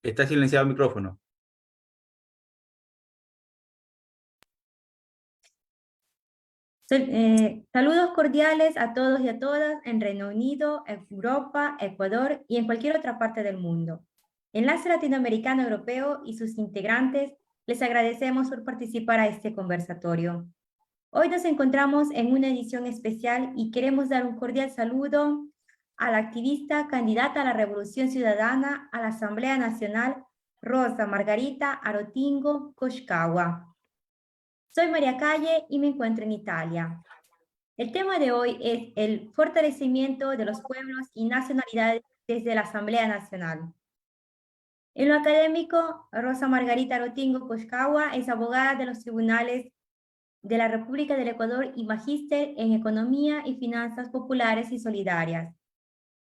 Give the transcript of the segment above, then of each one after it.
Está silenciado el micrófono. Saludos cordiales a todos y a todas en Reino Unido, Europa, Ecuador y en cualquier otra parte del mundo. Enlace Latinoamericano Europeo y sus integrantes, les agradecemos por participar a este conversatorio. Hoy nos encontramos en una edición especial y queremos dar un cordial saludo a la activista candidata a la Revolución Ciudadana a la Asamblea Nacional, Rosa Margarita Arotingo Koshkawa. Soy María Calle y me encuentro en Italia. El tema de hoy es el fortalecimiento de los pueblos y nacionalidades desde la Asamblea Nacional. En lo académico, Rosa Margarita Arotingo Koshkawa es abogada de los tribunales de la República del Ecuador y magíster en Economía y Finanzas Populares y Solidarias.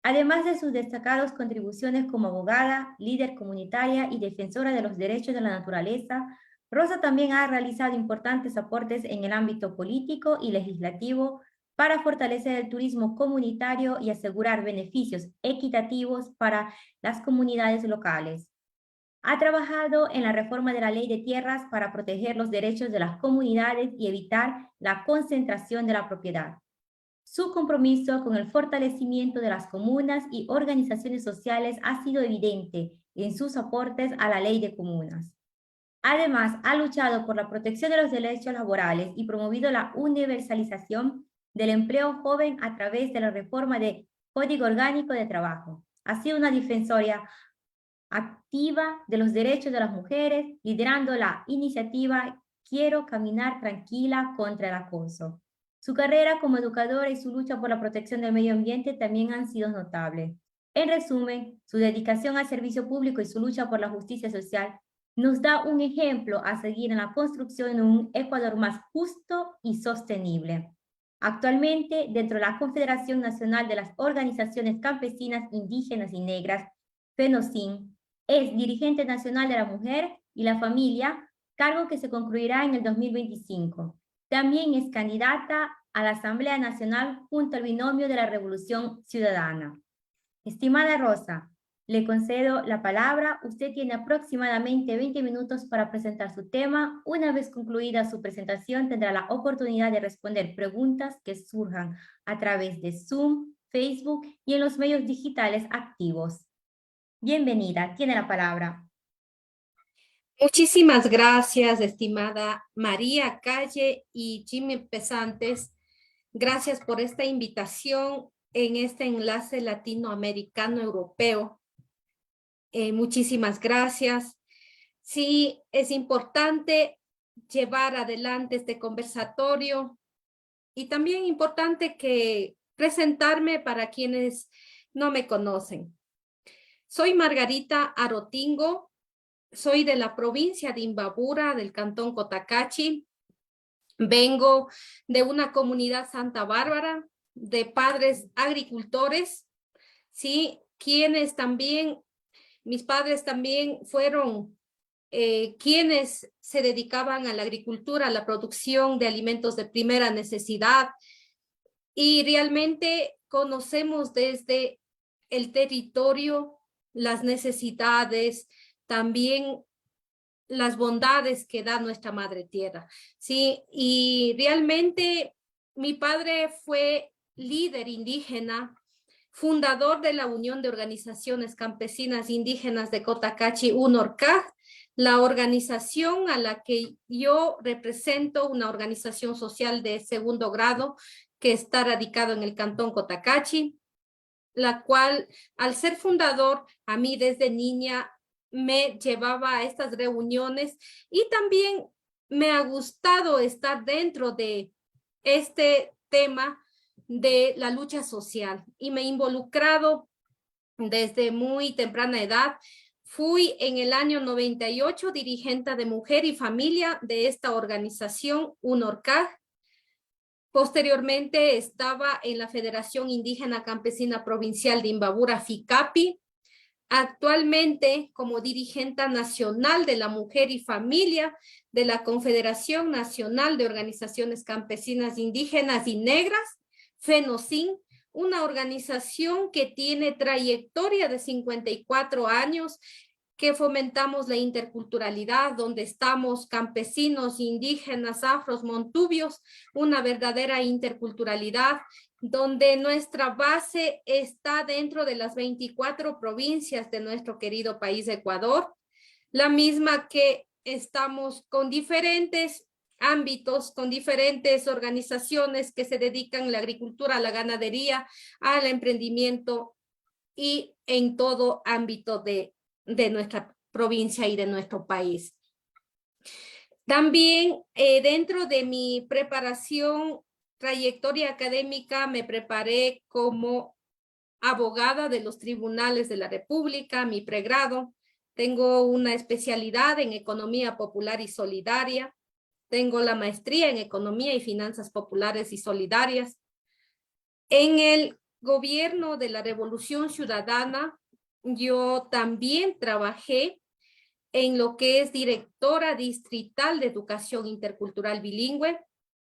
Además de sus destacadas contribuciones como abogada, líder comunitaria y defensora de los derechos de la naturaleza, Rosa también ha realizado importantes aportes en el ámbito político y legislativo para fortalecer el turismo comunitario y asegurar beneficios equitativos para las comunidades locales. Ha trabajado en la reforma de la Ley de Tierras para proteger los derechos de las comunidades y evitar la concentración de la propiedad. Su compromiso con el fortalecimiento de las comunas y organizaciones sociales ha sido evidente en sus aportes a la Ley de Comunas. Además, ha luchado por la protección de los derechos laborales y promovido la universalización del empleo joven a través de la reforma del Código Orgánico de Trabajo. Ha sido una defensora activa de los derechos de las mujeres, liderando la iniciativa Quiero caminar tranquila contra el acoso. Su carrera como educadora y su lucha por la protección del medio ambiente también han sido notables. En resumen, su dedicación al servicio público y su lucha por la justicia social nos da un ejemplo a seguir en la construcción de un Ecuador más justo y sostenible. Actualmente, dentro de la Confederación Nacional de las Organizaciones Campesinas, Indígenas y Negras, FENOCIN, es dirigente nacional de la mujer y la familia, cargo que se concluirá en el 2025. También es candidata a la Asamblea Nacional junto al binomio de la Revolución Ciudadana. Estimada Rosa, le concedo la palabra. Usted tiene aproximadamente 20 minutos para presentar su tema. Una vez concluida su presentación, tendrá la oportunidad de responder preguntas que surjan a través de Zoom, Facebook y en los medios digitales activos. Bienvenida, tiene la palabra. Muchísimas gracias, estimada María Calle y Jimmy Pesantes. Gracias por esta invitación en este enlace latinoamericano europeo. Muchísimas gracias. Sí, es importante llevar adelante este conversatorio y también importante que presentarme para quienes no me conocen. Soy Margarita Arotingo. Soy de la provincia de Imbabura, del cantón Cotacachi. Vengo de una comunidad Santa Bárbara, de padres agricultores, ¿sí? Quienes también, mis padres también fueron quienes se dedicaban a la agricultura, a la producción de alimentos de primera necesidad. Y realmente conocemos desde el territorio las necesidades, también las bondades que da nuestra madre tierra, ¿sí? Y realmente mi padre fue líder indígena, fundador de la Unión de Organizaciones Campesinas Indígenas de Cotacachi, UNORCAG, la organización a la que yo represento, una organización social de segundo grado que está radicado en el cantón Cotacachi, la cual, al ser fundador, a mí desde niña me llevaba a estas reuniones y también me ha gustado estar dentro de este tema de la lucha social y me he involucrado desde muy temprana edad. Fui en el año 98 dirigente de mujer y familia de esta organización UNORCAG. Posteriormente estaba en la Federación Indígena Campesina Provincial de Imbabura, FICAPI. Actualmente como dirigente nacional de la mujer y familia de la Confederación Nacional de Organizaciones Campesinas Indígenas y Negras, FENOCIN, una organización que tiene trayectoria de 54 años que fomentamos la interculturalidad, donde estamos campesinos, indígenas, afros, montubios, una verdadera interculturalidad, donde nuestra base está dentro de las 24 provincias de nuestro querido país Ecuador, la misma que estamos con diferentes ámbitos, con diferentes organizaciones que se dedican a la agricultura, a la ganadería, al emprendimiento y en todo ámbito de nuestra provincia y de nuestro país. También dentro de mi preparación, trayectoria académica, me preparé como abogada de los tribunales de la República, mi pregrado. Tengo una especialidad en economía popular y solidaria. Tengo la maestría en economía y finanzas populares y solidarias. En el gobierno de la Revolución Ciudadana, yo también trabajé en lo que es directora distrital de educación intercultural bilingüe.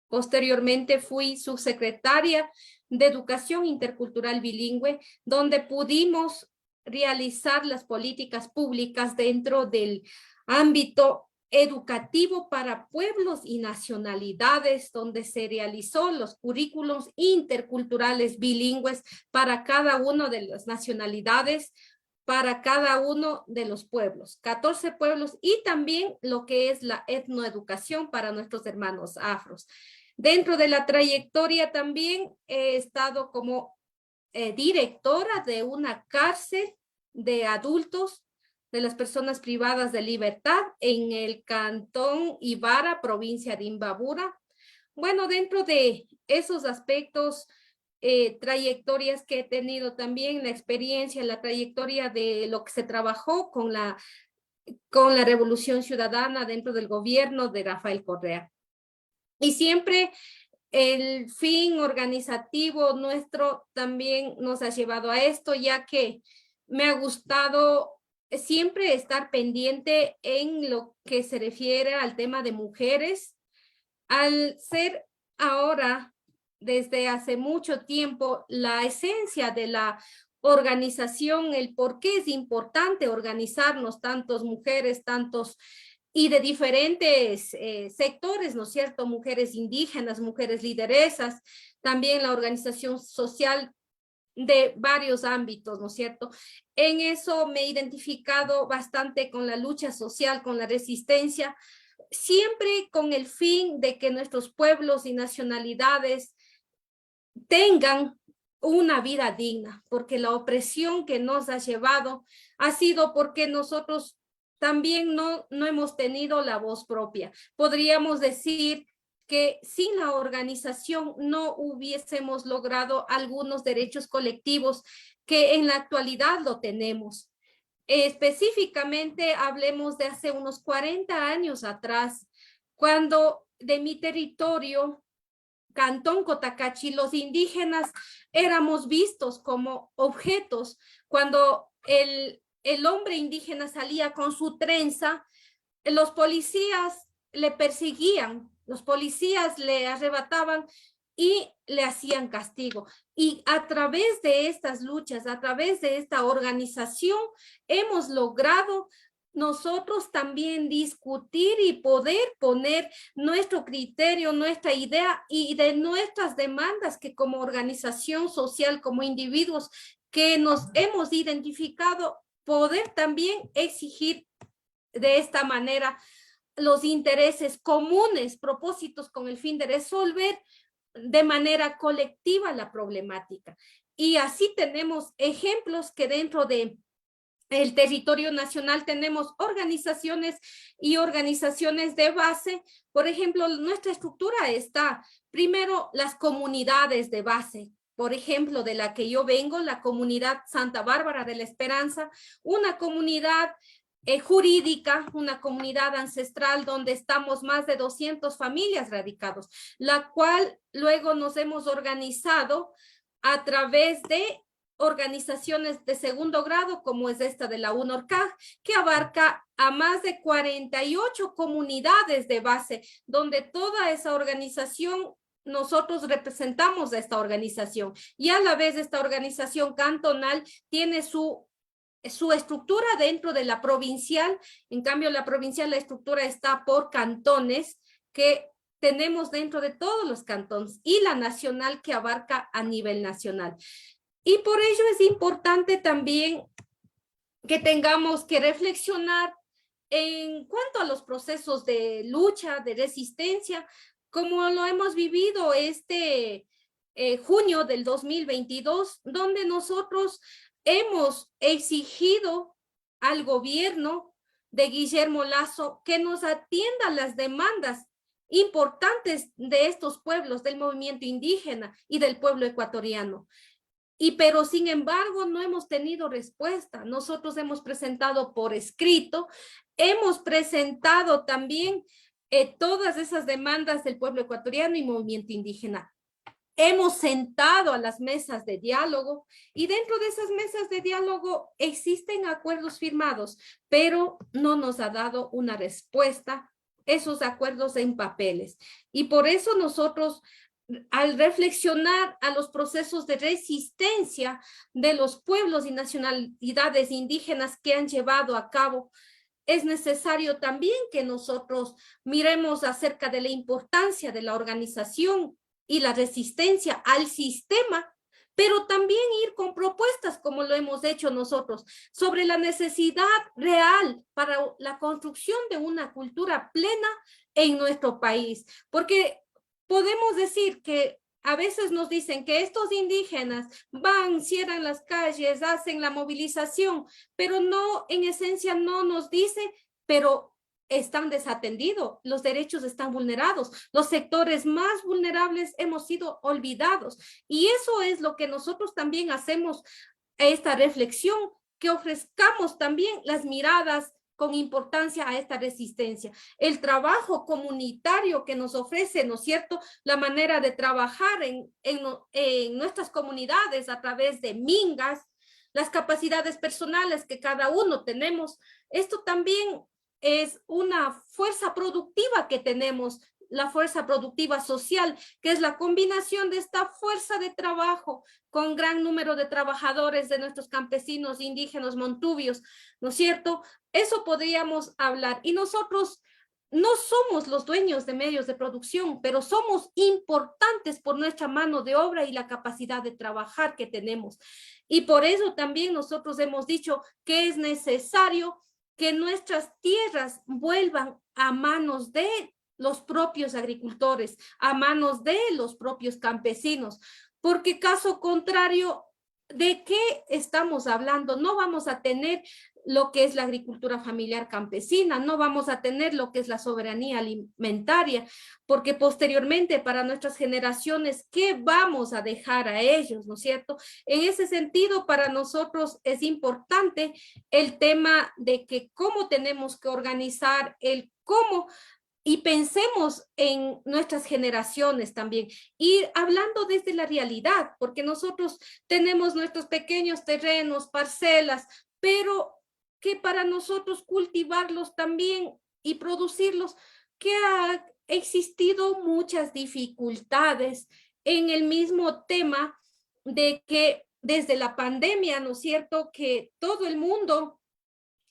Posteriormente fui subsecretaria de educación intercultural bilingüe, donde pudimos realizar las políticas públicas dentro del ámbito educativo para pueblos y nacionalidades, donde se realizó los currículos interculturales bilingües para cada una de las nacionalidades, para cada uno de los pueblos, 14 pueblos, y también lo que es la etnoeducación para nuestros hermanos afros. Dentro de la trayectoria también he estado como directora de una cárcel de adultos de las personas privadas de libertad en el cantón Ibarra, provincia de Imbabura. Bueno, dentro de esos aspectos, trayectorias que he tenido también, la experiencia, la trayectoria de lo que se trabajó con la Revolución Ciudadana dentro del gobierno de Rafael Correa. Y siempre el fin organizativo nuestro también nos ha llevado a esto, ya que me ha gustado siempre estar pendiente en lo que se refiere al tema de mujeres. Al ser ahora, desde hace mucho tiempo, la esencia de la organización, el por qué es importante organizarnos, tantos mujeres, tantos y de diferentes sectores, ¿no es cierto? Mujeres indígenas, mujeres lideresas, también la organización social de varios ámbitos, ¿no es cierto? En eso me he identificado bastante con la lucha social, con la resistencia, siempre con el fin de que nuestros pueblos y nacionalidades tengan una vida digna, porque la opresión que nos ha llevado ha sido porque nosotros también no hemos tenido la voz propia. Podríamos decir que sin la organización no hubiésemos logrado algunos derechos colectivos que en la actualidad lo tenemos. Específicamente hablemos de hace unos 40 años atrás, cuando de mi territorio, Cantón Cotacachi, los indígenas éramos vistos como objetos. Cuando el hombre indígena salía con su trenza, los policías le perseguían, los policías le arrebataban y le hacían castigo. Y a través de estas luchas, a través de esta organización, hemos logrado nosotros también discutir y poder poner nuestro criterio, nuestra idea y de nuestras demandas que como organización social, como individuos que nos hemos identificado, poder también exigir de esta manera los intereses comunes, propósitos con el fin de resolver de manera colectiva la problemática. Y así tenemos ejemplos que dentro de el territorio nacional tenemos organizaciones y organizaciones de base. Por ejemplo, nuestra estructura está primero las comunidades de base. Por ejemplo, de la que yo vengo, la comunidad Santa Bárbara de la Esperanza, una comunidad jurídica, una comunidad ancestral donde estamos más de 200 familias radicados, la cual luego nos hemos organizado a través de organizaciones de segundo grado, como es esta de la UNORCAG, que abarca a más de 48 comunidades de base, donde toda esa organización, nosotros representamos a esta organización, y a la vez esta organización cantonal tiene su su estructura dentro de la provincial. En cambio, la provincial, la estructura está por cantones que tenemos dentro de todos los cantones, y la nacional que abarca a nivel nacional. Y por ello es importante también que tengamos que reflexionar en cuanto a los procesos de lucha, de resistencia, como lo hemos vivido junio del 2022, donde nosotros hemos exigido al gobierno de Guillermo Lasso que nos atienda las demandas importantes de estos pueblos, del movimiento indígena y del pueblo ecuatoriano. Pero sin embargo no hemos tenido respuesta. Nosotros hemos presentado por escrito, hemos presentado también todas esas demandas del pueblo ecuatoriano y movimiento indígena. Hemos sentado a las mesas de diálogo, y dentro de esas mesas de diálogo existen acuerdos firmados, pero no nos ha dado una respuesta esos acuerdos en papeles. Y por eso nosotros, al reflexionar a los procesos de resistencia de los pueblos y nacionalidades indígenas que han llevado a cabo, es necesario también que nosotros miremos acerca de la importancia de la organización y la resistencia al sistema, pero también ir con propuestas, como lo hemos hecho nosotros, sobre la necesidad real para la construcción de una cultura plena en nuestro país. Porque podemos decir que a veces nos dicen que estos indígenas van, cierran las calles, hacen la movilización, pero no, en esencia no nos dice, pero están desatendidos, los derechos están vulnerados, los sectores más vulnerables hemos sido olvidados. Y eso es lo que nosotros también hacemos, esta reflexión, que ofrezcamos también las miradas con importancia a esta resistencia. El trabajo comunitario que nos ofrece, ¿no es cierto?, la manera de trabajar en nuestras comunidades a través de mingas, las capacidades personales que cada uno tenemos. Esto también es una fuerza productiva que tenemos, la fuerza productiva social, que es la combinación de esta fuerza de trabajo con gran número de trabajadores de nuestros campesinos, indígenas, montubios, ¿no es cierto? Eso podríamos hablar. Y nosotros no somos los dueños de medios de producción, pero somos importantes por nuestra mano de obra y la capacidad de trabajar que tenemos. Y por eso también nosotros hemos dicho que es necesario que nuestras tierras vuelvan a manos de los propios agricultores, a manos de los propios campesinos, porque caso contrario, ¿de qué estamos hablando? No vamos a tener lo que es la agricultura familiar campesina, no vamos a tener lo que es la soberanía alimentaria, porque posteriormente para nuestras generaciones, ¿qué vamos a dejar a ellos, no es cierto? En ese sentido, para nosotros es importante el tema de que cómo tenemos que organizar el cómo, y pensemos en nuestras generaciones también, y hablando desde la realidad, porque nosotros tenemos nuestros pequeños terrenos, parcelas, pero que para nosotros cultivarlos también y producirlos, que ha existido muchas dificultades en el mismo tema de que desde la pandemia, ¿no es cierto?, que todo el mundo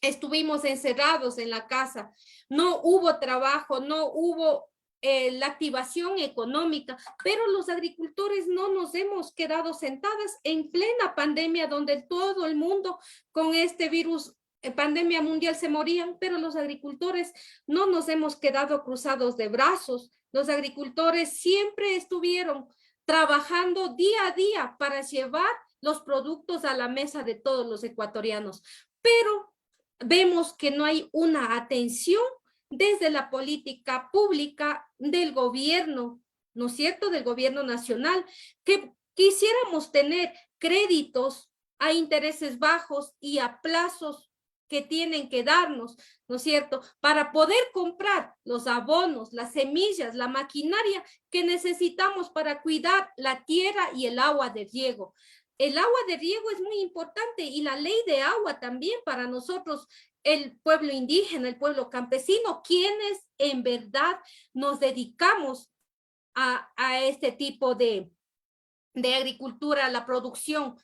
estuvimos encerrados en la casa, no hubo trabajo, no hubo la activación económica, pero los agricultores no nos hemos quedado sentadas en plena pandemia, donde todo el mundo con este virus, pandemia mundial, se morían, pero los agricultores no nos hemos quedado cruzados de brazos. Los agricultores siempre estuvieron trabajando día a día para llevar los productos a la mesa de todos los ecuatorianos, pero vemos que no hay una atención desde la política pública del gobierno, ¿no es cierto?, del gobierno nacional, que quisiéramos tener créditos a intereses bajos y a plazos que tienen que darnos, ¿no es cierto?, para poder comprar los abonos, las semillas, la maquinaria que necesitamos para cuidar la tierra y el agua de riego. El agua de riego es muy importante, y la ley de agua también para nosotros, el pueblo indígena, el pueblo campesino, quienes en verdad nos dedicamos a este tipo de agricultura, a la producción.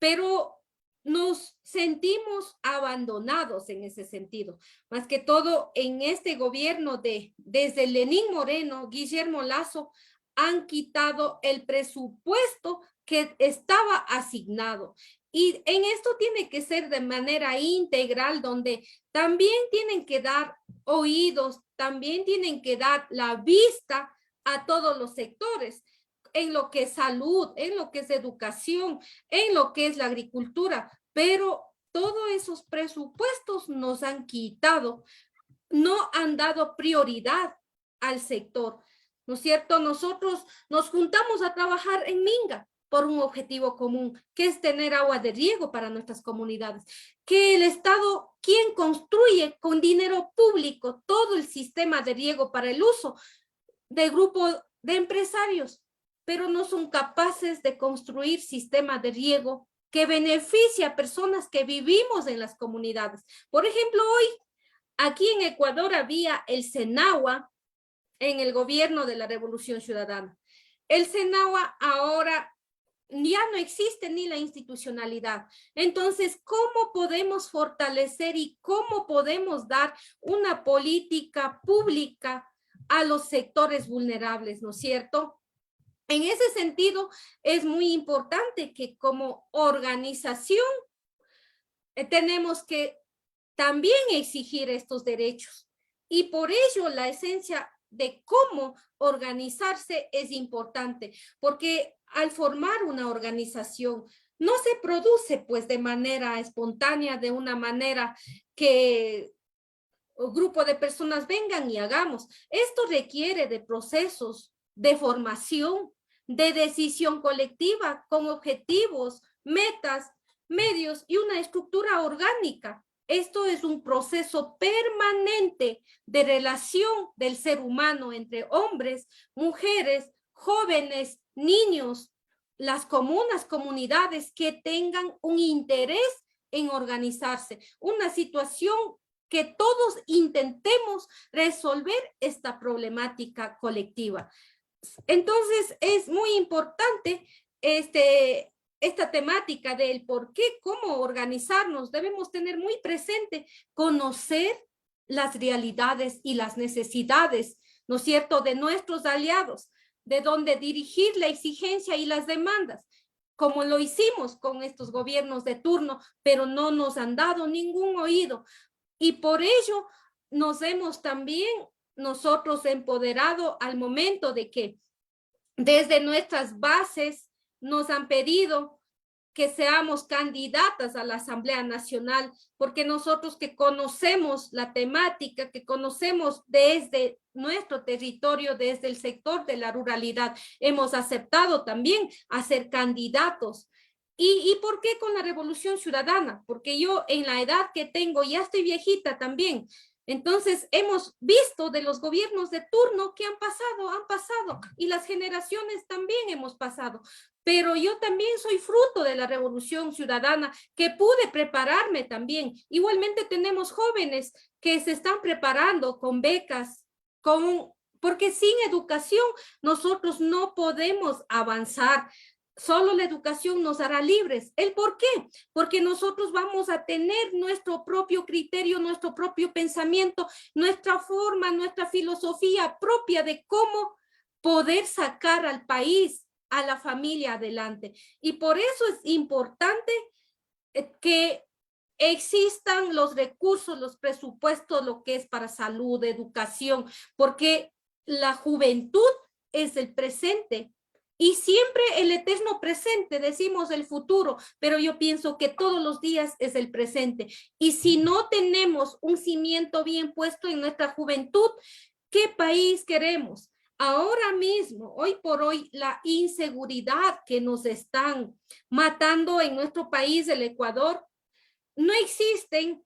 Pero nos sentimos abandonados en ese sentido. Más que todo en este gobierno desde Lenín Moreno, Guillermo Lasso, han quitado el presupuesto que estaba asignado. Y en esto tiene que ser de manera integral, donde también tienen que dar oídos, también tienen que dar la vista a todos los sectores, en lo que es salud, en lo que es educación, en lo que es la agricultura, pero todos esos presupuestos nos han quitado, no han dado prioridad al sector, ¿no es cierto? Nosotros nos juntamos a trabajar en Minga por un objetivo común, que es tener agua de riego para nuestras comunidades, que el Estado, quien construye con dinero público todo el sistema de riego para el uso de grupos de empresarios, pero no son capaces de construir sistemas de riego que beneficie a personas que vivimos en las comunidades. Por ejemplo, hoy aquí en Ecuador había el Senagua en el gobierno de la Revolución Ciudadana. El Senagua ahora ya no existe ni la institucionalidad. Entonces, ¿cómo podemos fortalecer y cómo podemos dar una política pública a los sectores vulnerables, ¿no es cierto? En ese sentido, es muy importante que como organización tenemos que también exigir estos derechos. Y por ello la esencia de cómo organizarse es importante, porque al formar una organización no se produce pues de manera espontánea, de una manera que un grupo de personas vengan y hagamos. Esto requiere de procesos de formación, de decisión colectiva con objetivos, metas, medios y una estructura orgánica. Esto es un proceso permanente de relación del ser humano entre hombres, mujeres, jóvenes, niños, las comunas, comunidades que tengan un interés en organizarse. Una situación que todos intentemos resolver esta problemática colectiva. Entonces, es muy importante esta temática del por qué, cómo organizarnos. Debemos tener muy presente, conocer las realidades y las necesidades, ¿no es cierto?, de nuestros aliados, de dónde dirigir la exigencia y las demandas, como lo hicimos con estos gobiernos de turno, pero no nos han dado ningún oído. Y por ello nos hemos también nosotros empoderado al momento de que desde nuestras bases nos han pedido que seamos candidatas a la Asamblea Nacional, porque nosotros que conocemos la temática, que conocemos desde nuestro territorio, desde el sector de la ruralidad, hemos aceptado también a ser candidatos. ¿Y por qué con la Revolución Ciudadana? Porque yo en la edad que tengo, ya estoy viejita también, entonces hemos visto de los gobiernos de turno que han pasado, y las generaciones también hemos pasado. Pero yo también soy fruto de la Revolución Ciudadana, que pude prepararme también. Igualmente tenemos jóvenes que se están preparando con becas, porque sin educación nosotros no podemos avanzar. Solo la educación nos hará libres. ¿El por qué? Porque nosotros vamos a tener nuestro propio criterio, nuestro propio pensamiento, nuestra forma, nuestra filosofía propia de cómo poder sacar al país, a la familia adelante. Y por eso es importante que existan los recursos, los presupuestos, lo que es para salud, educación, porque la juventud es el presente. Y siempre el eterno presente, decimos el futuro, pero yo pienso que todos los días es el presente. Y si no tenemos un cimiento bien puesto en nuestra juventud, ¿qué país queremos? Ahora mismo, hoy por hoy, la inseguridad que nos están matando en nuestro país, el Ecuador, no existen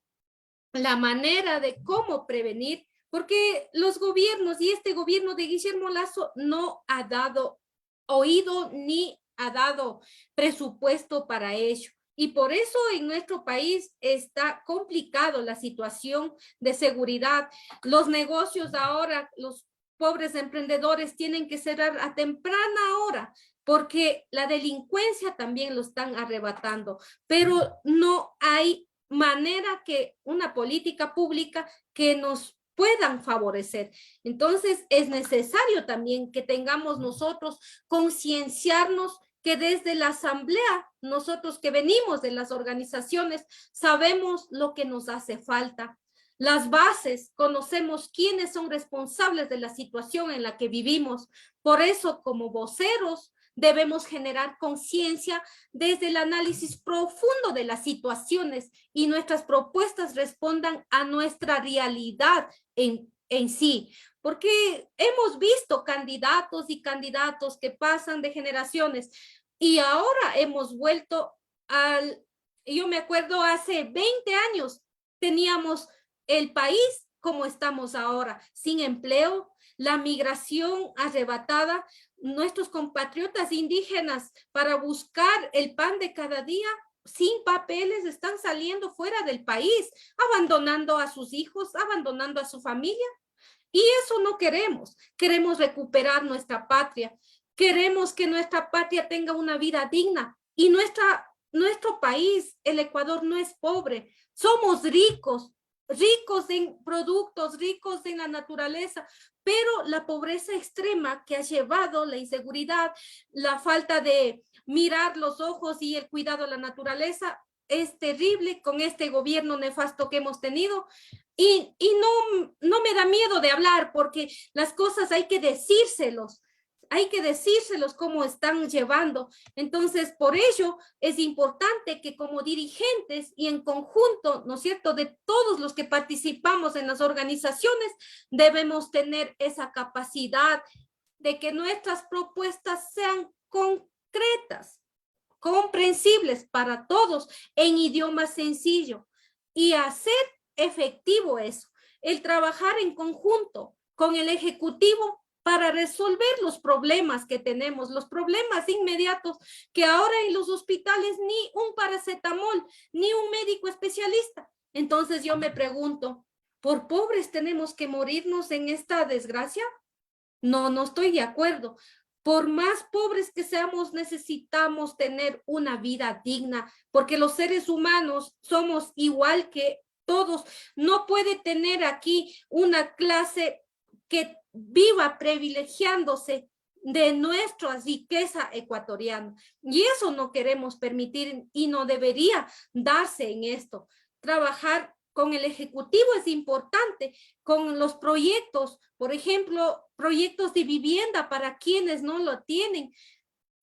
la manera de cómo prevenir, porque los gobiernos y este gobierno de Guillermo Lasso no ha dado oído ni ha dado presupuesto para ello. Y por eso en nuestro país está complicado la situación de seguridad. Los negocios ahora, los pobres emprendedores tienen que cerrar a temprana hora porque la delincuencia también lo están arrebatando, pero no hay manera que una política pública que nos puedan favorecer. Entonces es necesario también que tengamos nosotros concienciarnos que desde la asamblea, nosotros que venimos de las organizaciones, sabemos lo que nos hace falta. Las bases, conocemos quiénes son responsables de la situación en la que vivimos. Por eso, como voceros, debemos generar conciencia desde el análisis profundo de las situaciones y nuestras propuestas respondan a nuestra realidad en sí. Porque hemos visto candidatos y candidatos que pasan de generaciones y ahora hemos vuelto yo me acuerdo hace 20 años teníamos el país como estamos ahora, sin empleo, la migración arrebatada, nuestros compatriotas indígenas para buscar el pan de cada día sin papeles están saliendo fuera del país, abandonando a sus hijos, abandonando a su familia. Y eso no queremos. Queremos recuperar nuestra patria. Queremos que nuestra patria tenga una vida digna. Y nuestro país, el Ecuador, no es pobre. Somos ricos, ricos en productos, ricos en la naturaleza, pero la pobreza extrema que ha llevado la inseguridad, la falta de mirar los ojos y el cuidado a la naturaleza es terrible con este gobierno nefasto que hemos tenido. Y no me da miedo de hablar porque las cosas hay que decírselos cómo están llevando. Entonces, por ello es importante que como dirigentes y en conjunto, ¿no es cierto?, de todos los que participamos en las organizaciones, debemos tener esa capacidad de que nuestras propuestas sean concretas, comprensibles para todos en idioma sencillo y hacer efectivo eso, el trabajar en conjunto con el Ejecutivo para resolver los problemas que tenemos, los problemas inmediatos que ahora en los hospitales ni un paracetamol, ni un médico especialista. Entonces yo me pregunto, ¿por pobres tenemos que morirnos en esta desgracia? No estoy de acuerdo. Por más pobres que seamos, necesitamos tener una vida digna, porque los seres humanos somos igual que todos. No puede tener aquí una clase que viva privilegiándose de nuestra riqueza ecuatoriana. Y eso no queremos permitir y no debería darse en esto. Trabajar con el Ejecutivo es importante, con los proyectos, por ejemplo, proyectos de vivienda para quienes no lo tienen,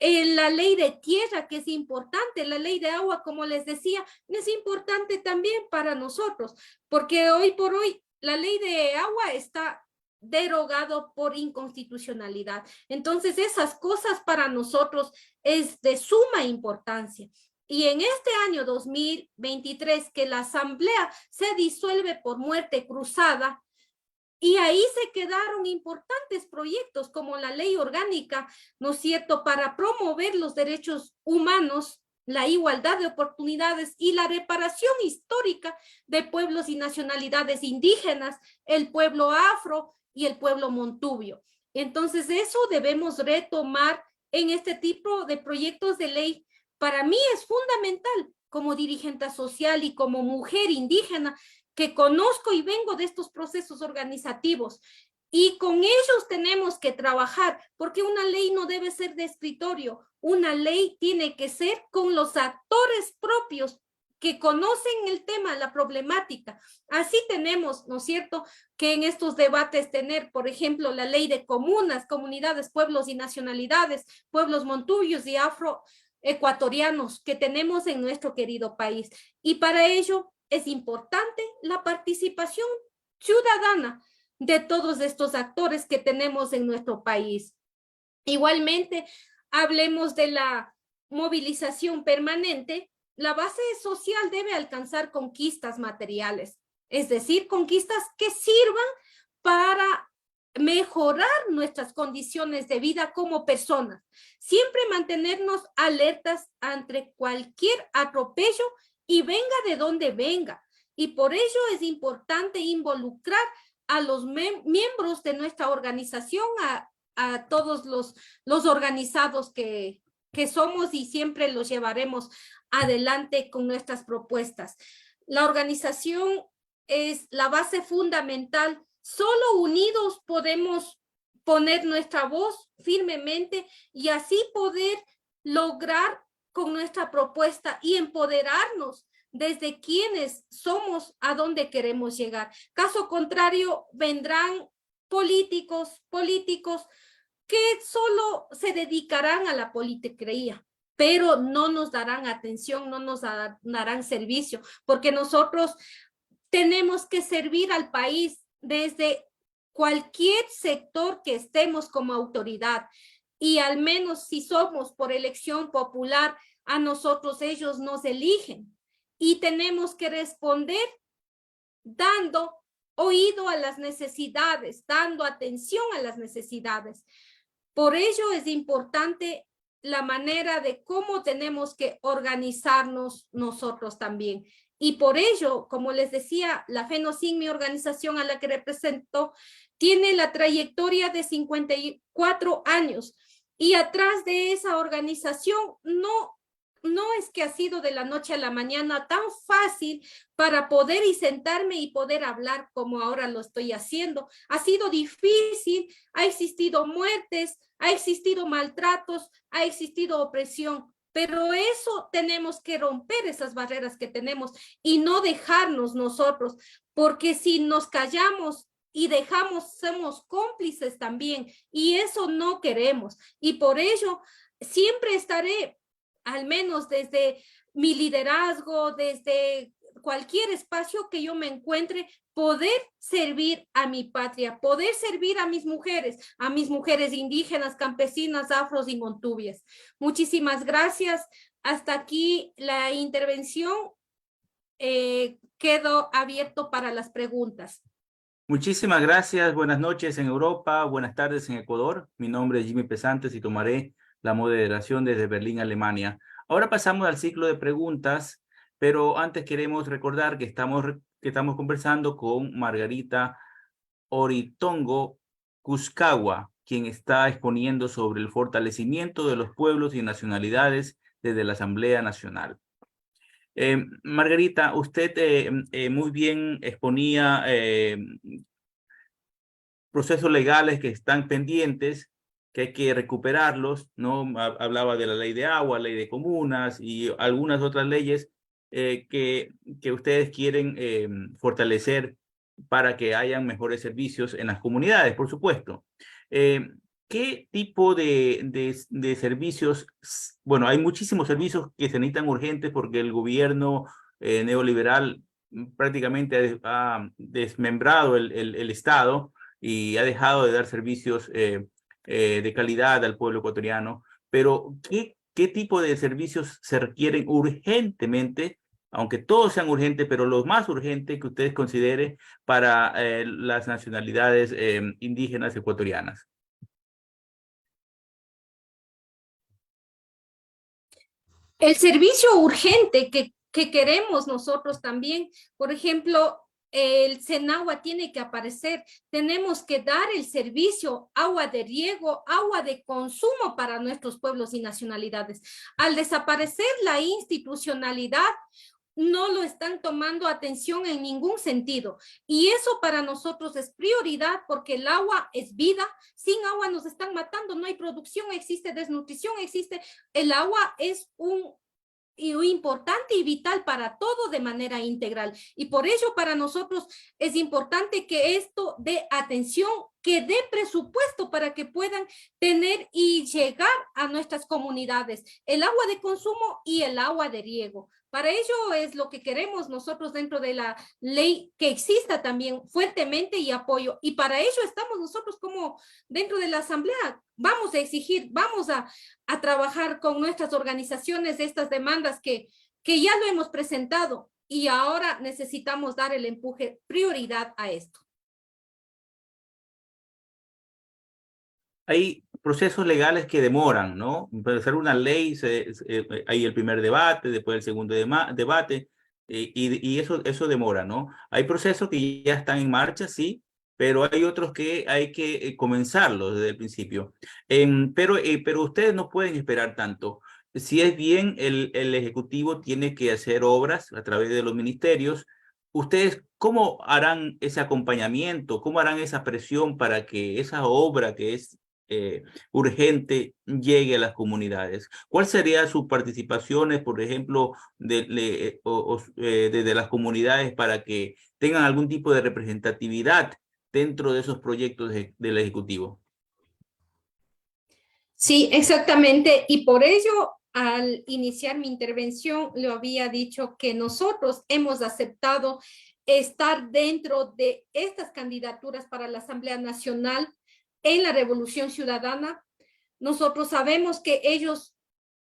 la ley de tierra, que es importante, la ley de agua, como les decía, es importante también para nosotros, porque hoy por hoy la ley de agua está derogado por inconstitucionalidad. Entonces, esas cosas para nosotros es de suma importancia. Y en este año 2023, que la Asamblea se disuelve por muerte cruzada, y ahí se quedaron importantes proyectos como la ley orgánica, ¿no es cierto?, para promover los derechos humanos, la igualdad de oportunidades y la reparación histórica de pueblos y nacionalidades indígenas, el pueblo afro y el pueblo montubio. Entonces eso debemos retomar en este tipo de proyectos de ley. Para mí es fundamental como dirigente social y como mujer indígena que conozco y vengo de estos procesos organizativos. Y con ellos tenemos que trabajar, porque una ley no debe ser de escritorio, una ley tiene que ser con los actores propios que conocen el tema, la problemática. Así tenemos, ¿no es cierto?, que en estos debates tener, por ejemplo, la ley de comunas, comunidades, pueblos y nacionalidades, pueblos montubios y afroecuatorianos que tenemos en nuestro querido país. Y para ello es importante la participación ciudadana de todos estos actores que tenemos en nuestro país. Igualmente, hablemos de la movilización permanente. La base social debe alcanzar conquistas materiales, es decir, conquistas que sirvan para mejorar nuestras condiciones de vida como personas. Siempre mantenernos alertas ante cualquier atropello y venga de donde venga. Y por ello es importante involucrar a los miembros de nuestra organización, a todos los organizados que somos, y siempre los llevaremos adelante con nuestras propuestas. La organización es la base fundamental. Solo unidos podemos poner nuestra voz firmemente y así poder lograr con nuestra propuesta y empoderarnos desde quienes somos a dónde queremos llegar. Caso contrario, vendrán políticos que solo se dedicarán a la politicría, pero no nos darán atención, no nos darán servicio, porque nosotros tenemos que servir al país desde cualquier sector que estemos como autoridad, y al menos si somos por elección popular, a nosotros ellos nos eligen y tenemos que responder dando oído a las necesidades, dando atención a las necesidades. Por ello es importante la manera de cómo tenemos que organizarnos nosotros también. Y por ello, como les decía, la FENOCIN, mi organización a la que represento, tiene la trayectoria de 54 años. Y atrás de esa organización no es que ha sido de la noche a la mañana tan fácil para poder y sentarme y poder hablar como ahora lo estoy haciendo. Ha sido difícil, ha existido muertes, ha existido maltratos, ha existido opresión, pero eso tenemos que romper esas barreras que tenemos y no dejarnos nosotros, porque si nos callamos y dejamos, somos cómplices también, y eso no queremos. Y por ello siempre estaré, al menos desde mi liderazgo, desde cualquier espacio que yo me encuentre, poder servir a mi patria, poder servir a mis mujeres indígenas, campesinas, afros y montubias. Muchísimas gracias. Hasta aquí la intervención. Quedo abierto para las preguntas. Muchísimas gracias. Buenas noches en Europa, buenas tardes en Ecuador. Mi nombre es Jimmy Pesantes y tomaré la moderación desde Berlín, Alemania. Ahora pasamos al ciclo de preguntas, pero antes queremos recordar que estamos conversando con Margarita Oritongo Cuscagua, quien está exponiendo sobre el fortalecimiento de los pueblos y nacionalidades desde la Asamblea Nacional. Margarita, usted muy bien exponía procesos legales que están pendientes, que hay que recuperarlos, ¿no? Hablaba de la ley de agua, ley de comunas y algunas otras leyes que ustedes quieren fortalecer para que hayan mejores servicios en las comunidades, por supuesto. ¿Qué tipo de servicios? Bueno, hay muchísimos servicios que se necesitan urgentes porque el gobierno neoliberal prácticamente ha desmembrado el Estado y ha dejado de dar servicios de calidad al pueblo ecuatoriano. Pero, ¿qué tipo de servicios se requieren urgentemente, aunque todos sean urgentes, pero los más urgentes que ustedes consideren para las nacionalidades indígenas ecuatorianas? El servicio urgente que queremos nosotros también, por ejemplo, el Senagua tiene que aparecer, tenemos que dar el servicio, agua de riego, agua de consumo para nuestros pueblos y nacionalidades. Al desaparecer la institucionalidad, no lo están tomando atención en ningún sentido. Y eso para nosotros es prioridad porque el agua es vida. Sin agua nos están matando, no hay producción, existe desnutrición, el agua es un importante y vital para todo de manera integral. Y por ello para nosotros es importante que esto dé atención, que dé presupuesto para que puedan tener y llegar a nuestras comunidades el agua de consumo y el agua de riego. Para ello es lo que queremos nosotros dentro de la ley, que exista también fuertemente y apoyo. Y para ello estamos nosotros como dentro de la Asamblea. Vamos a exigir, vamos a trabajar con nuestras organizaciones estas demandas que ya lo hemos presentado y ahora necesitamos dar el empuje, prioridad a esto. Hay procesos legales que demoran, ¿no? Para hacer una ley hay el primer debate, después el segundo debate, y eso demora, ¿no? Hay procesos que ya están en marcha, sí, pero hay otros que hay que comenzarlos desde el principio. Pero ustedes no pueden esperar tanto. Si es bien, el Ejecutivo tiene que hacer obras a través de los ministerios. ¿Ustedes cómo harán ese acompañamiento? ¿Cómo harán esa presión para que esa obra que es urgente llegue a las comunidades? ¿Cuál sería sus participaciones, por ejemplo, desde las comunidades para que tengan algún tipo de representatividad dentro de esos proyectos del Ejecutivo? Sí, exactamente. Y por ello, al iniciar mi intervención, le había dicho que nosotros hemos aceptado estar dentro de estas candidaturas para la Asamblea Nacional en la Revolución Ciudadana. Nosotros sabemos que ellos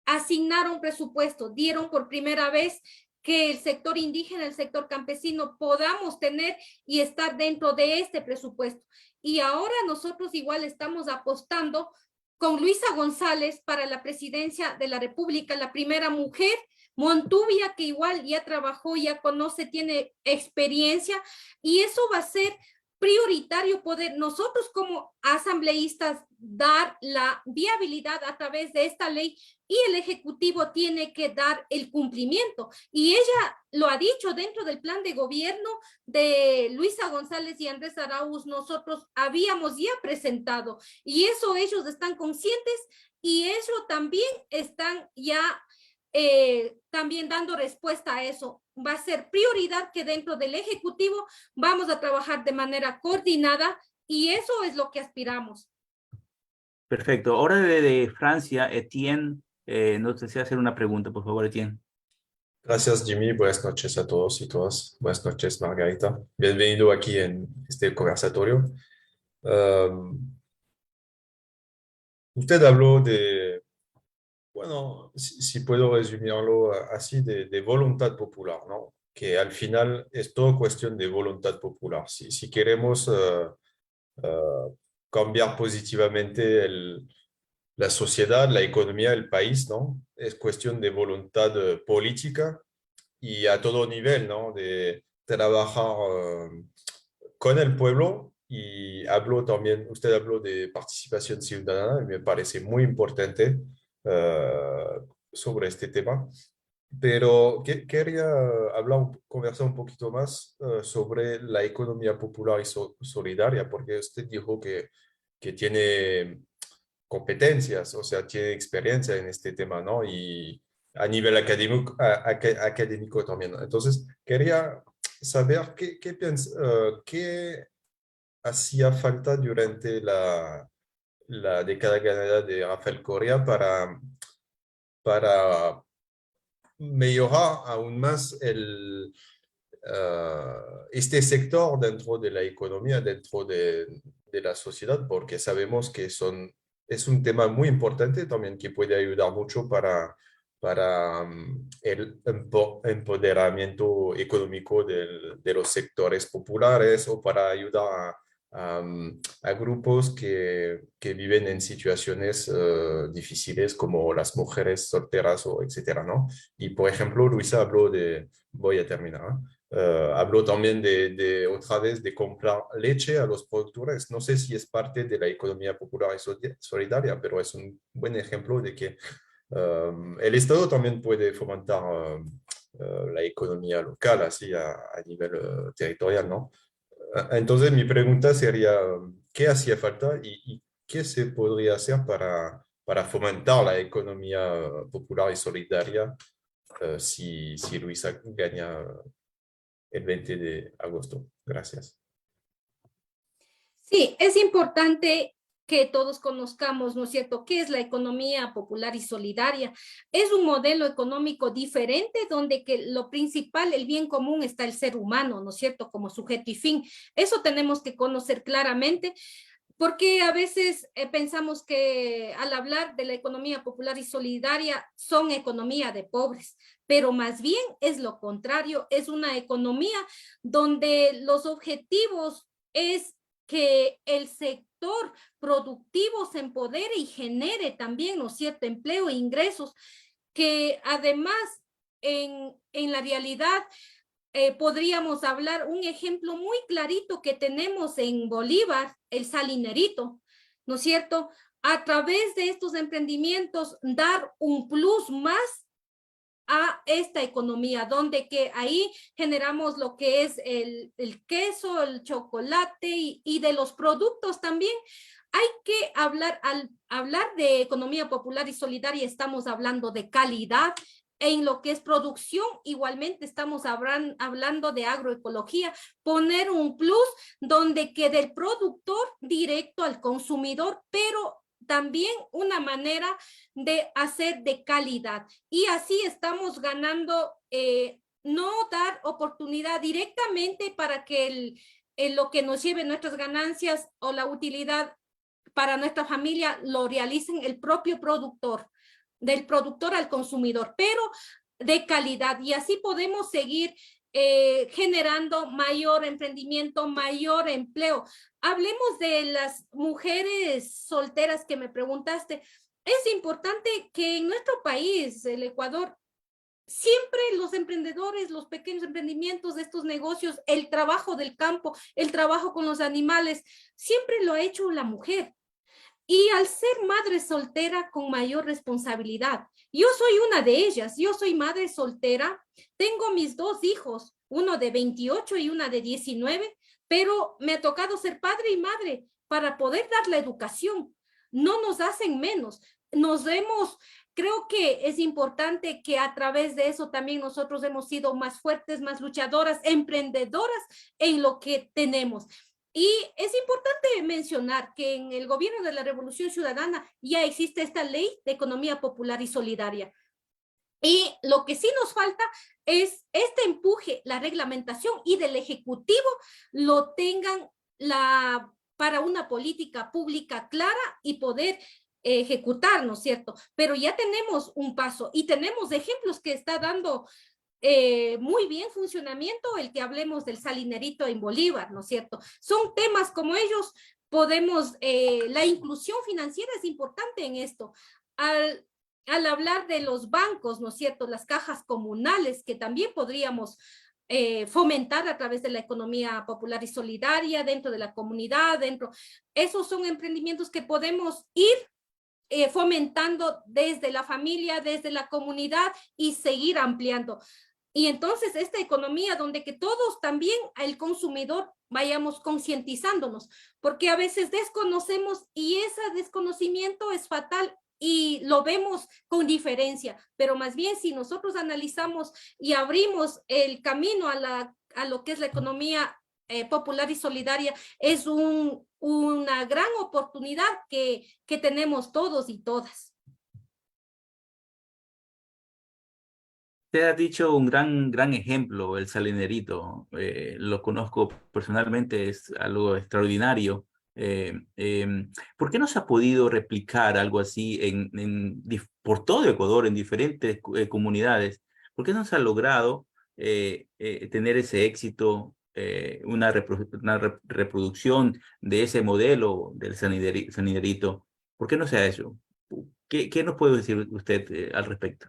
asignaron presupuesto, dieron por primera vez que el sector indígena, el sector campesino podamos tener y estar dentro de este presupuesto. Y ahora nosotros igual estamos apostando con Luisa González para la presidencia de la República, la primera mujer, Montubia, que igual ya trabajó, ya conoce, tiene experiencia, y eso va a ser prioritario poder nosotros como asambleístas dar la viabilidad a través de esta ley, y el Ejecutivo tiene que dar el cumplimiento. Y ella lo ha dicho dentro del plan de gobierno de Luisa González y Andrés Arauz, nosotros habíamos ya presentado, y eso ellos están conscientes, y eso también están ya también dando respuesta a eso. Va a ser prioridad que dentro del Ejecutivo vamos a trabajar de manera coordinada, y eso es lo que aspiramos. Perfecto. Ahora de Francia, Etienne, no sé si hacer una pregunta, por favor, Etienne. Gracias, Jimmy. Buenas noches a todos y todas. Buenas noches, Margarita. Bienvenido aquí en este conversatorio. Usted habló de, bueno, si puedo resumirlo así, de voluntad popular, ¿no? Que al final es todo cuestión de voluntad popular. Si queremos cambiar positivamente la sociedad, la economía, el país, ¿no? Es cuestión de voluntad política y a todo nivel, ¿no? De trabajar con el pueblo. Y hablo también, usted habló de participación ciudadana, y me parece muy importante sobre este tema. Pero quería conversar un poquito más sobre la economía popular y solidaria, porque usted dijo que tiene competencias, o sea, tiene experiencia en este tema, ¿no? Y a nivel académico, académico también, ¿no? Entonces, quería saber qué hacía falta durante la década ganada de Rafael Correa para mejorar aún más este sector dentro de la economía, dentro de la sociedad, porque sabemos que es un tema muy importante también que puede ayudar mucho para el empoderamiento económico de los sectores populares, o para ayudar a grupos que viven en situaciones difíciles, como las mujeres solteras o etcétera, ¿no? Y por ejemplo, Luisa habló voy a terminar, habló también de otra vez de comprar leche a los productores. No sé si es parte de la economía popular y solidaria, pero es un buen ejemplo de que el Estado también puede fomentar la economía local, así a nivel territorial, ¿no? Entonces mi pregunta sería, ¿qué hacía falta y qué se podría hacer para fomentar la economía popular y solidaria si Luisa gana el 20 de agosto? Gracias. Sí, es importante que todos conozcamos, ¿no es cierto?, qué es la economía popular y solidaria. Es un modelo económico diferente donde que lo principal, el bien común, está el ser humano, ¿no es cierto?, como sujeto y fin. Eso tenemos que conocer claramente, porque a veces pensamos que al hablar de la economía popular y solidaria son economía de pobres, pero más bien es lo contrario, es una economía donde los objetivos es que el sector productivo se empodere y genere también, ¿no es cierto?, empleo e ingresos, que además en la realidad podríamos hablar un ejemplo muy clarito que tenemos en Bolívar, el Salinerito, ¿no es cierto? A través de estos emprendimientos, dar un plus más a esta economía, donde que ahí generamos lo que es el queso, el chocolate y de los productos también. Hay que hablar, al hablar de economía popular y solidaria, estamos hablando de calidad. En lo que es producción, igualmente estamos hablando de agroecología, poner un plus donde quede el productor directo al consumidor, pero también una manera de hacer de calidad. Y así estamos ganando, no dar oportunidad directamente para que lo que nos lleve nuestras ganancias o la utilidad para nuestra familia lo realicen el propio productor, del productor al consumidor, pero de calidad. Y así podemos seguir generando mayor emprendimiento, mayor empleo. Hablemos de las mujeres solteras que me preguntaste. Es importante que en nuestro país, el Ecuador, siempre los emprendedores, los pequeños emprendimientos de estos negocios, el trabajo del campo, el trabajo con los animales, siempre lo ha hecho la mujer. Y al ser madre soltera con mayor responsabilidad, yo soy una de ellas, yo soy madre soltera, tengo mis 2 hijos, uno de 28 y una de 19, pero me ha tocado ser padre y madre para poder dar la educación. No nos hacen menos, creo que es importante que a través de eso también nosotros hemos sido más fuertes, más luchadoras, emprendedoras en lo que tenemos. Y es importante mencionar que en el gobierno de la Revolución Ciudadana ya existe esta ley de economía popular y solidaria. Y lo que sí nos falta es este empuje, la reglamentación y del Ejecutivo lo tengan para una política pública clara y poder ejecutar, ¿no es cierto? Pero ya tenemos un paso y tenemos ejemplos que está dando muy bien funcionamiento, el que hablemos del Salinerito en Bolívar, ¿no es cierto? Son temas como ellos, podemos, la inclusión financiera es importante en esto. Al hablar de los bancos, ¿no es cierto? Las cajas comunales que también podríamos fomentar a través de la economía popular y solidaria dentro de la comunidad, esos son emprendimientos que podemos ir fomentando desde la familia, desde la comunidad y seguir ampliando. Y entonces esta economía donde que todos también, el consumidor, vayamos concientizándonos, porque a veces desconocemos y ese desconocimiento es fatal y lo vemos con diferencia, pero más bien si nosotros analizamos y abrimos el camino a lo que es la economía popular y solidaria, es una gran oportunidad que tenemos todos y todas. Usted ha dicho un gran ejemplo, el Salinerito. Lo conozco personalmente, es algo extraordinario. ¿Por qué no se ha podido replicar algo así por todo Ecuador, en diferentes comunidades? ¿Por qué no se ha logrado tener ese éxito, una reproducción de ese modelo del Salinerito? ¿Por qué no se ha hecho? ¿Qué nos puede decir usted al respecto?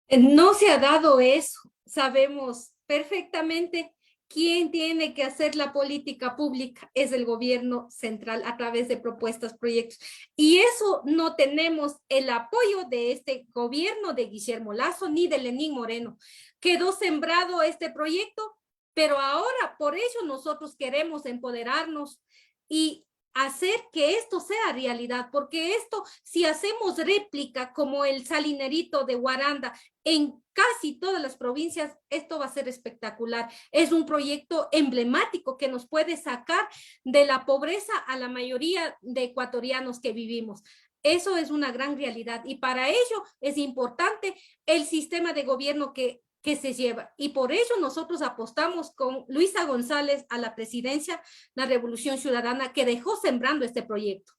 No se ha dado eso. Sabemos perfectamente quién tiene que hacer la política pública. Es el gobierno central a través de propuestas, proyectos. Y eso no tenemos el apoyo de este gobierno de Guillermo Lasso ni de Lenín Moreno. Quedó sembrado este proyecto, pero ahora por ello nosotros queremos empoderarnos y hacer que esto sea realidad, porque esto, si hacemos réplica como el Salinerito de Guaranda en casi todas las provincias, esto va a ser espectacular. Es un proyecto emblemático que nos puede sacar de la pobreza a la mayoría de ecuatorianos que vivimos. Eso es una gran realidad y para ello es importante el sistema de gobierno que se lleva. Y por ello nosotros apostamos con Luisa González a la presidencia, la Revolución Ciudadana, que dejó sembrando este proyecto.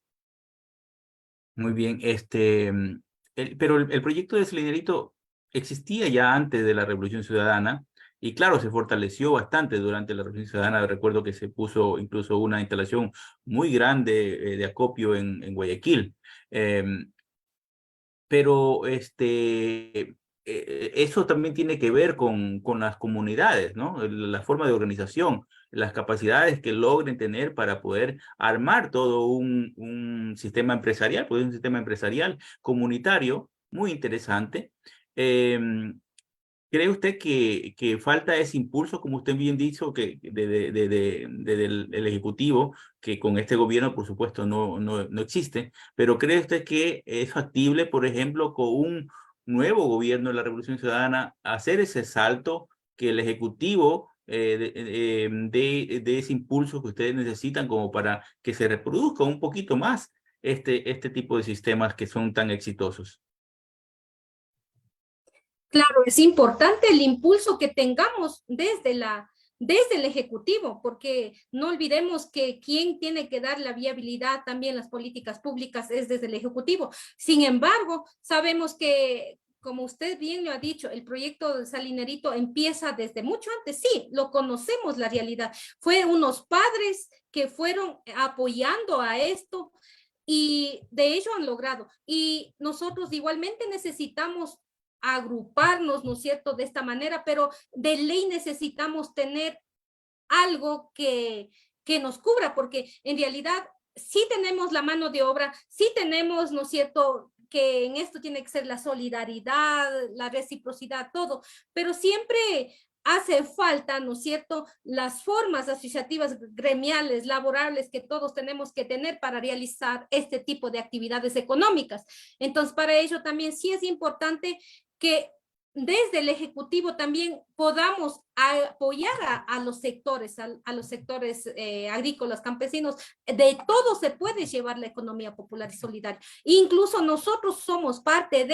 Muy bien, pero el proyecto de Salinerito existía ya antes de la Revolución Ciudadana y claro, se fortaleció bastante durante la Revolución Ciudadana. Recuerdo que se puso incluso una instalación muy grande de acopio en Guayaquil. Pero eso también tiene que ver con las comunidades, ¿no? La forma de organización, las capacidades que logren tener para poder armar todo un sistema empresarial, pues un sistema empresarial comunitario muy interesante. ¿Cree usted que falta ese impulso, como usted bien dijo, que del Ejecutivo, que con este gobierno, por supuesto, no existe, pero cree usted que es factible, por ejemplo, con un nuevo gobierno de la Revolución Ciudadana, hacer ese salto que el Ejecutivo de ese impulso que ustedes necesitan como para que se reproduzca un poquito más este tipo de sistemas que son tan exitosos? Claro, es importante el impulso que tengamos desde el Ejecutivo, porque no olvidemos que quien tiene que dar la viabilidad también las políticas públicas es desde el Ejecutivo. Sin embargo, sabemos que, como usted bien lo ha dicho, el proyecto de Salinerito empieza desde mucho antes. Sí, lo conocemos la realidad. Fue unos padres que fueron apoyando a esto y de ello han logrado. Y nosotros igualmente necesitamos agruparnos, ¿no es cierto?, de esta manera, pero de ley necesitamos tener algo que nos cubra, porque en realidad sí tenemos la mano de obra, sí tenemos, ¿no es cierto?, que en esto tiene que ser la solidaridad, la reciprocidad, todo, pero siempre hace falta, ¿no es cierto?, las formas asociativas, gremiales, laborables que todos tenemos que tener para realizar este tipo de actividades económicas. Entonces, para ello también sí es importante que desde el Ejecutivo también podamos apoyar a los sectores, a los sectores agrícolas, campesinos. De todo se puede llevar la economía popular y solidaria. Incluso nosotros somos parte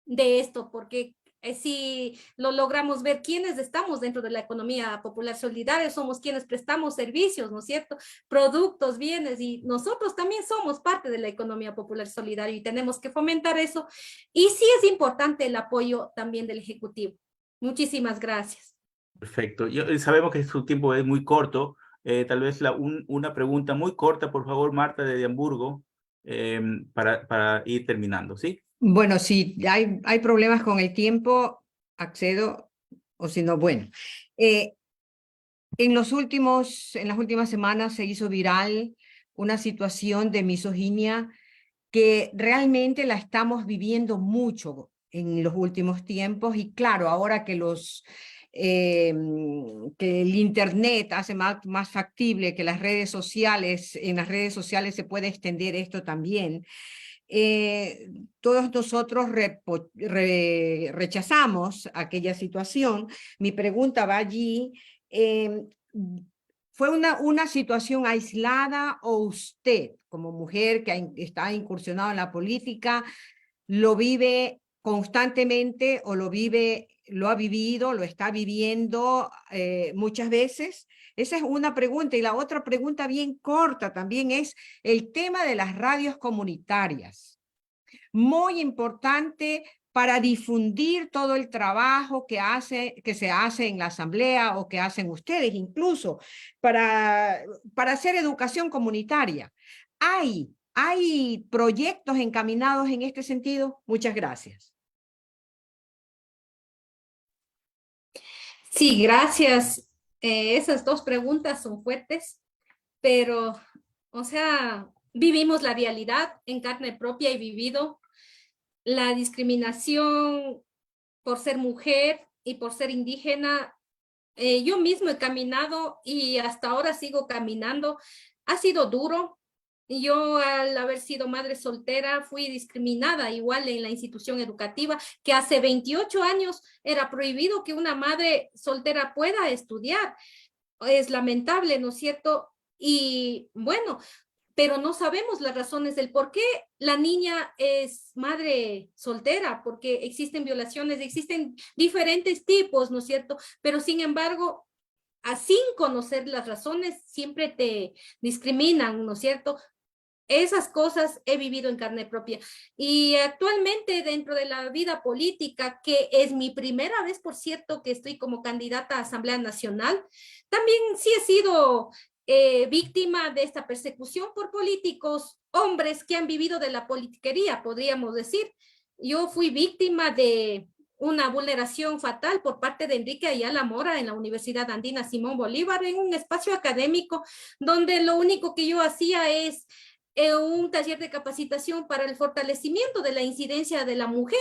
de esto, porque si lo logramos ver, quienes estamos dentro de la economía popular solidaria, somos quienes prestamos servicios, ¿no es cierto? Productos, bienes, y nosotros también somos parte de la economía popular solidaria y tenemos que fomentar eso. Y sí es importante el apoyo también del Ejecutivo. Muchísimas gracias. Perfecto. Sabemos que su tiempo es muy corto. Tal vez una pregunta muy corta, por favor, Marta de Hamburgo, para ir terminando, ¿sí? Bueno, si hay problemas con el tiempo, accedo, o si no, bueno. En las últimas semanas se hizo viral una situación de misoginia que realmente la estamos viviendo mucho en los últimos tiempos, y claro, ahora que que el Internet hace más factible que las redes sociales, en las redes sociales se puede extender esto también. Todos nosotros rechazamos aquella situación. Mi pregunta va allí. ¿Fue una situación aislada, o usted, como mujer que está incursionada en la política, lo vive constantemente, o lo ha vivido, lo está viviendo muchas veces? Esa es una pregunta. Y la otra pregunta bien corta también es el tema de las radios comunitarias. Muy importante para difundir todo el trabajo que se hace en la asamblea, o que hacen ustedes, incluso para hacer educación comunitaria. ¿Hay proyectos encaminados en este sentido? Muchas gracias. Sí, gracias. Esas dos preguntas son fuertes, pero, o sea, vivimos la realidad en carne propia y vivido la discriminación por ser mujer y por ser indígena. Yo mismo he caminado y hasta ahora sigo caminando. Ha sido duro. Yo, al haber sido madre soltera, fui discriminada igual en la institución educativa, que hace 28 años era prohibido que una madre soltera pueda estudiar. Es lamentable, ¿no es cierto? Y bueno, pero no sabemos las razones del por qué la niña es madre soltera, porque existen violaciones, existen diferentes tipos, ¿no es cierto? Pero sin embargo, sin conocer las razones, siempre te discriminan, ¿no es cierto? Esas cosas he vivido en carne propia. Y actualmente, dentro de la vida política, que es mi primera vez, por cierto, que estoy como candidata a Asamblea Nacional, también sí he sido víctima de esta persecución por políticos, hombres que han vivido de la politiquería, podríamos decir. Yo fui víctima de una vulneración fatal por parte de Enrique Ayala Mora en la Universidad Andina Simón Bolívar, en un espacio académico donde lo único que yo hacía es un taller de capacitación para el fortalecimiento de la incidencia de la mujer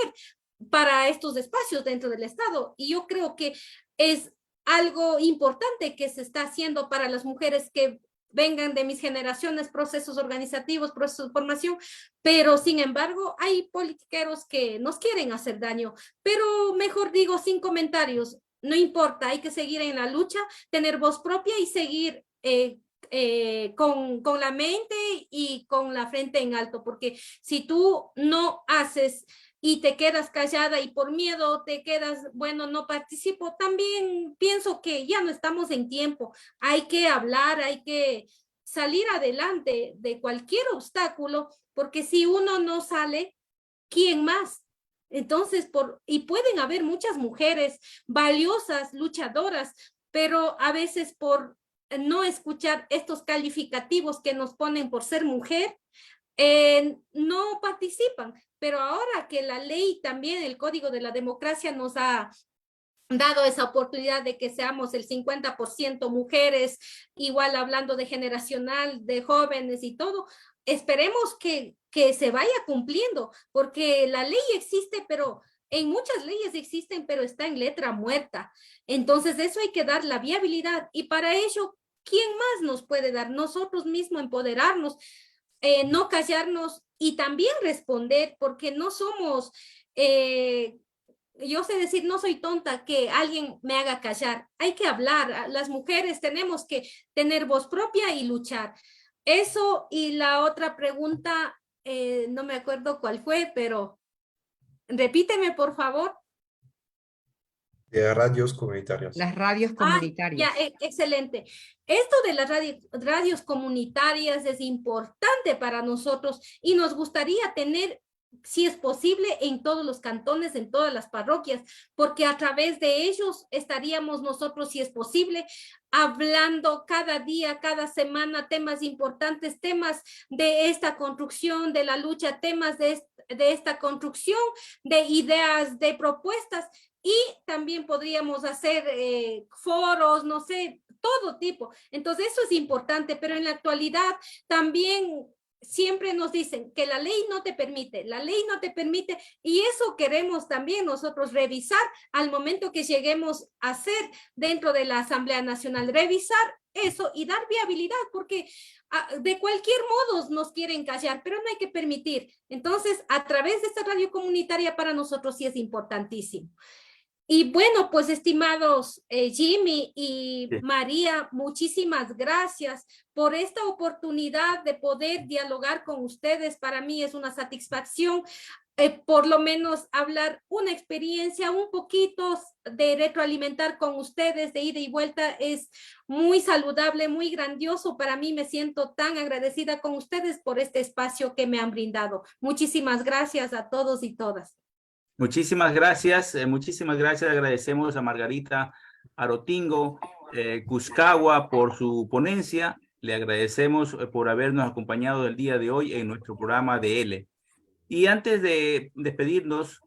para estos espacios dentro del Estado. Y yo creo que es algo importante que se está haciendo para las mujeres que vengan de mis generaciones, procesos organizativos, procesos de formación, pero sin embargo hay politiqueros que nos quieren hacer daño, pero mejor digo sin comentarios, no importa, hay que seguir en la lucha, tener voz propia y seguir con la mente y con la frente en alto, porque si tú no haces y te quedas callada y por miedo te quedas, bueno, no participo, también pienso que ya no estamos en tiempo. Hay que hablar, hay que salir adelante de cualquier obstáculo, porque si uno no sale, ¿quién más? Entonces, y pueden haber muchas mujeres valiosas, luchadoras, pero a veces por no escuchar estos calificativos que nos ponen por ser mujer, no participan, pero ahora que la ley también, el Código de la Democracia nos ha dado esa oportunidad de que seamos el 50% mujeres, igual hablando de generacional, de jóvenes y todo, esperemos que se vaya cumpliendo, porque la ley existe, pero en muchas leyes existen, pero está en letra muerta. Entonces eso hay que dar la viabilidad y para ello, ¿quién más nos puede dar? Nosotros mismos empoderarnos, no callarnos y también responder, porque no somos, yo sé decir, no soy tonta que alguien me haga callar. Hay que hablar. Las mujeres tenemos que tener voz propia y luchar. Eso y la otra pregunta, no me acuerdo cuál fue, pero repíteme, por favor. De radios comunitarias. Las radios comunitarias. Ya, excelente. Esto de las radios comunitarias es importante para nosotros y nos gustaría tener, si es posible, en todos los cantones, en todas las parroquias, porque a través de ellos estaríamos nosotros, si es posible, hablando cada día, cada semana, temas importantes, temas de esta construcción, de la lucha, temas de esta construcción, de ideas, de propuestas. Y también podríamos hacer foros, no sé, todo tipo. Entonces eso es importante, pero en la actualidad también siempre nos dicen que la ley no te permite, y eso queremos también nosotros revisar al momento que lleguemos a ser dentro de la Asamblea Nacional, revisar eso y dar viabilidad, porque de cualquier modo nos quieren callar, pero no hay que permitir. Entonces, a través de esta radio comunitaria para nosotros sí es importantísimo. Y bueno, pues estimados Jimmy y María, muchísimas gracias por esta oportunidad de poder dialogar con ustedes. Para mí es una satisfacción por lo menos hablar una experiencia, un poquito de retroalimentar con ustedes de ida y vuelta es muy saludable, muy grandioso. Para mí me siento tan agradecida con ustedes por este espacio que me han brindado. Muchísimas gracias a todos y todas. Muchísimas gracias. Agradecemos a Margarita Arotingo Cuscagua por su ponencia. Le agradecemos por habernos acompañado el día de hoy en nuestro programa de L. Y antes de despedirnos,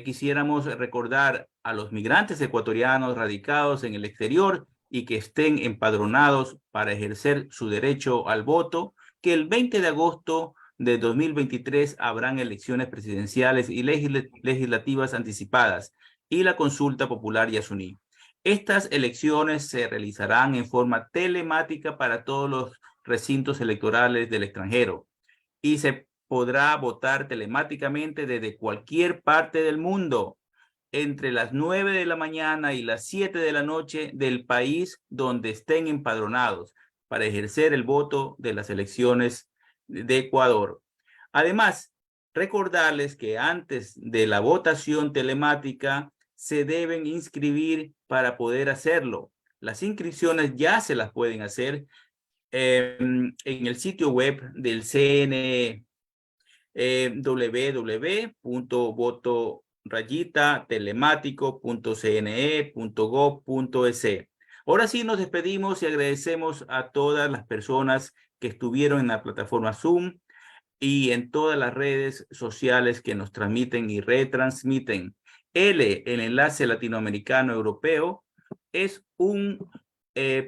quisiéramos recordar a los migrantes ecuatorianos radicados en el exterior y que estén empadronados para ejercer su derecho al voto, que el 20 de agosto de 2023 habrán elecciones presidenciales y legislativas anticipadas y la consulta popular Yasuní. Estas elecciones se realizarán en forma telemática para todos los recintos electorales del extranjero y se podrá votar telemáticamente desde cualquier parte del mundo entre las 9 de la mañana y las 7 de la noche del país donde estén empadronados para ejercer el voto de las elecciones de Ecuador. Además, recordarles que antes de la votación telemática se deben inscribir para poder hacerlo. Las inscripciones ya se las pueden hacer en el sitio web del CNE, www.voto-telemático.cne.gov.es. Ahora sí nos despedimos y agradecemos a todas las personas que estuvieron en la plataforma Zoom y en todas las redes sociales que nos transmiten y retransmiten. L, el Enlace Latinoamericano-Europeo, es un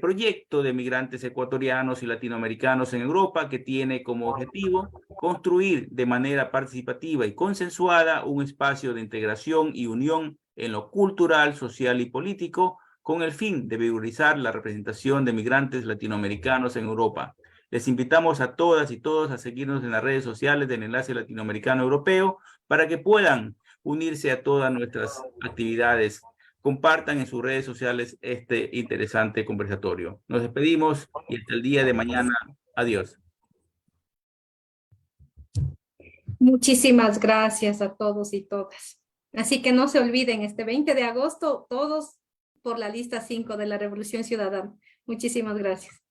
proyecto de migrantes ecuatorianos y latinoamericanos en Europa que tiene como objetivo construir de manera participativa y consensuada un espacio de integración y unión en lo cultural, social y político con el fin de valorizar la representación de migrantes latinoamericanos en Europa. Les invitamos a todas y todos a seguirnos en las redes sociales del Enlace Latinoamericano Europeo para que puedan unirse a todas nuestras actividades. Compartan en sus redes sociales este interesante conversatorio. Nos despedimos y hasta el día de mañana. Adiós. Muchísimas gracias a todos y todas. Así que no se olviden, este 20 de agosto, todos por la lista 5 de la Revolución Ciudadana. Muchísimas gracias.